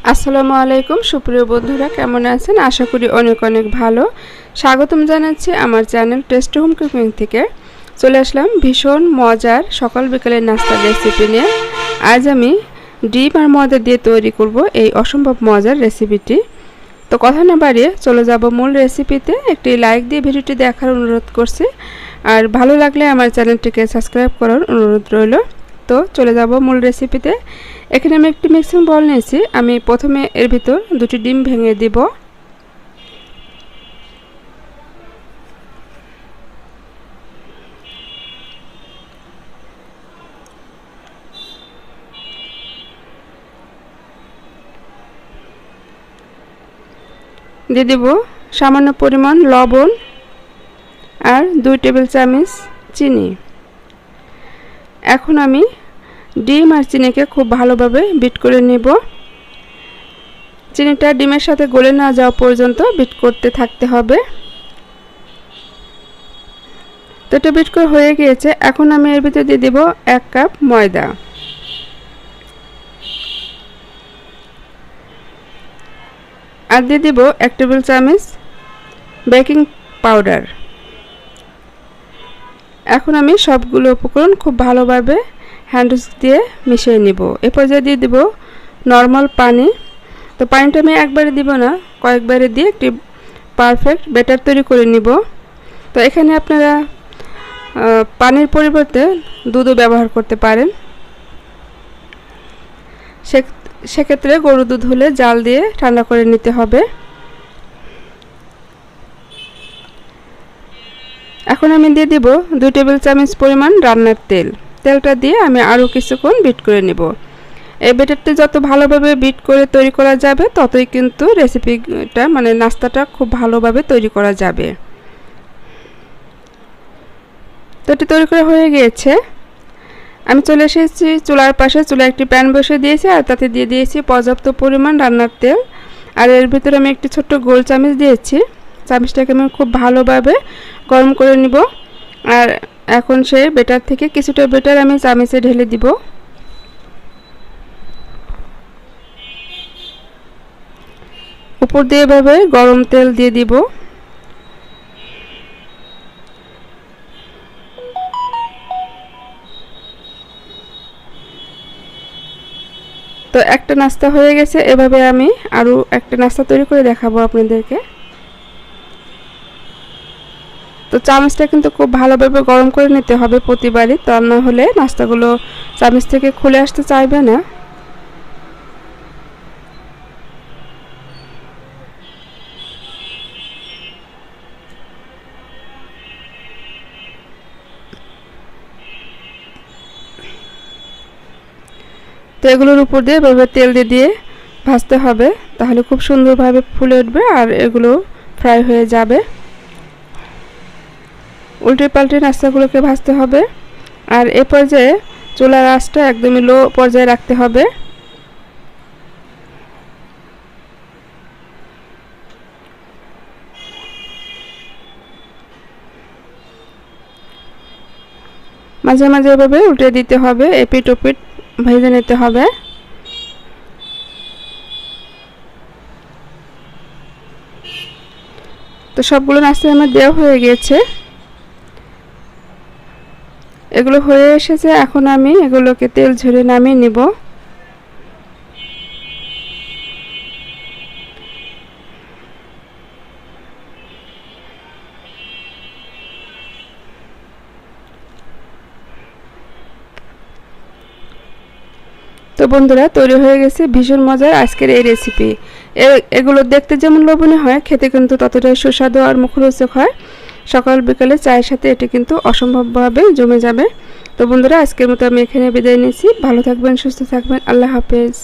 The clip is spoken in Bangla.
আসসালামু আলাইকুম সুপ্রিয় বন্ধুরা, কেমন আছেন? আশা করি অনেক অনেক ভালো। স্বাগতম জানাচ্ছি আমার চ্যানেল টেস্টি হোম কুকিং থেকে। চলে আসলাম ভীষণ মজার সকাল বিকালের নাস্তার রেসিপি নিয়ে। আজ আমি ডিম আর ময়দা দিয়ে তৈরি করব এই অসম্ভব মজার রেসিপিটি। তো কথা না বাড়িয়ে চলে যাব মূল রেসিপিতে। একটি লাইক দিয়ে ভিডিওটি দেখার অনুরোধ করছি, আর ভালো লাগলে আমার চ্যানেলটিকে সাবস্ক্রাইব করার অনুরোধ রইল। তো চলে যাব মূল রেসিপিতে। এখানে আমি একটি মিক্সিং বল নিয়েছি। আমি প্রথমে এর ভিতর দুটি ডিম ভেঙে দিব। দিয়ে দেব সামান্য পরিমাণ লবণ আর 2 টেবিল চামচ চিনি। এখন আমি ডিম আর চিনিকে খুব ভালোভাবে বিট করে নেব। চিনিটা ডিমের সাথে গলে না যাওয়া পর্যন্ত বিট করতে থাকতে হবে। তো এটা বিট করে হয়ে গিয়েছে। এখন আমি এর ভিতরে দিয়ে দেব 1 কাপ ময়দা, আর দিয়ে দেব 1 টেবিল চামচ বেকিং পাউডার। এখন আমি সবগুলো উপকরণ খুব ভালোভাবে হ্যান্ড উইস্ক দিয়ে মিশিয়ে নিব। এ পর্যায়ে দিয়ে দেব নরমাল পানি। তো পানিটা আমি একবারে দিব না, কয়েকবারে দিয়ে একটি পারফেক্ট ব্যাটার তৈরি করে নিব। তো এখানে আপনারা পানির পরিবর্তে দুধও ব্যবহার করতে পারেন। সেক্ষেত্রে গরুর দুধ হলে জাল দিয়ে ঠান্ডা করে নিতে হবে। এখন আমি দিয়ে দিব 2 টেবিল চামচ পরিমাণ রান্নার তেল। তেলটা দিয়ে আমি আরও কিছুক্ষণ বিট করে নেব। এই ব্যাটারটি যত ভালোভাবে বিট করে তৈরি করা যাবে, ততই কিন্তু রেসিপিটা নাস্তাটা খুব ভালোভাবে তৈরি করা যাবে। তো এটি তৈরি করা হয়ে গিয়েছে। আমি চলে এসেছি চুলার পাশে। চুলায় একটি প্যান বসিয়ে দিয়েছি, আর তাতে দিয়ে দিয়েছি পর্যাপ্ত পরিমাণ রান্নার তেল। আর এর ভিতরে আমি একটি ছোট্ট গোল চামচ দিয়েছি। চামচটাকে আমি খুব ভালোভাবে গরম করে নিব। আর এখন সেই ব্যাটার থেকে কিছুটা ব্যাটার আমি চামচে ঢেলে দিব। উপর দিয়ে এভাবে গরম তেল দিয়ে দিব। তো একটা নাস্তা হয়ে গেছে। এভাবে আমি আরও একটা নাস্তা তৈরি করে দেখাবো আপনাদেরকে। তো চামচটা কিন্তু খুব ভালোভাবে গরম করে নিতে হবে প্রতিবারই, তা না হলে নাস্তাগুলো চামচ থেকে খুলে আসতে চাইবে না। তো এগুলোর উপর দিয়ে এভাবে তেল দিয়ে ভাজতে হবে, তাহলে খুব সুন্দরভাবে ফুলে উঠবে আর এগুলো ফ্রাই হয়ে যাবে। উল্টে পাল্টে নাস্তাগুলোকে ভাজতে হবে। আর এ পর্যায়ে চুলার আঁচটা একদমই লো পর্যায়ে রাখতে হবে। মাঝে মাঝে এভাবে উল্টে দিতে হবে, এপিট ওপিট ভেজে নিতে হবে। তো সবগুলো নাস্তা আমার দেওয়া হয়ে গিয়েছে। এগুলো হয়ে এসেছে। এখন আমি এগুলোকে তেল ঝরিয়ে নামিয়ে নিব। তো বন্ধুরা, তৈরি হয়ে গেছে ভীষণ মজার আজকের এই রেসিপি। এগুলো দেখতে যেমন লোভনীয় হয়, খেতে কিন্তু ততটাই সুস্বাদু আর মুখরোচক হয়। সকাল বিকালে চায়ের সাথে এটি কিন্তু অসম্ভবভাবে জমে যাবে। তো বন্ধুরা, আজকের মতো আমি এখানে বিদায় নিচ্ছি। ভালো থাকবেন, সুস্থ থাকবেন। আল্লাহ হাফেজ।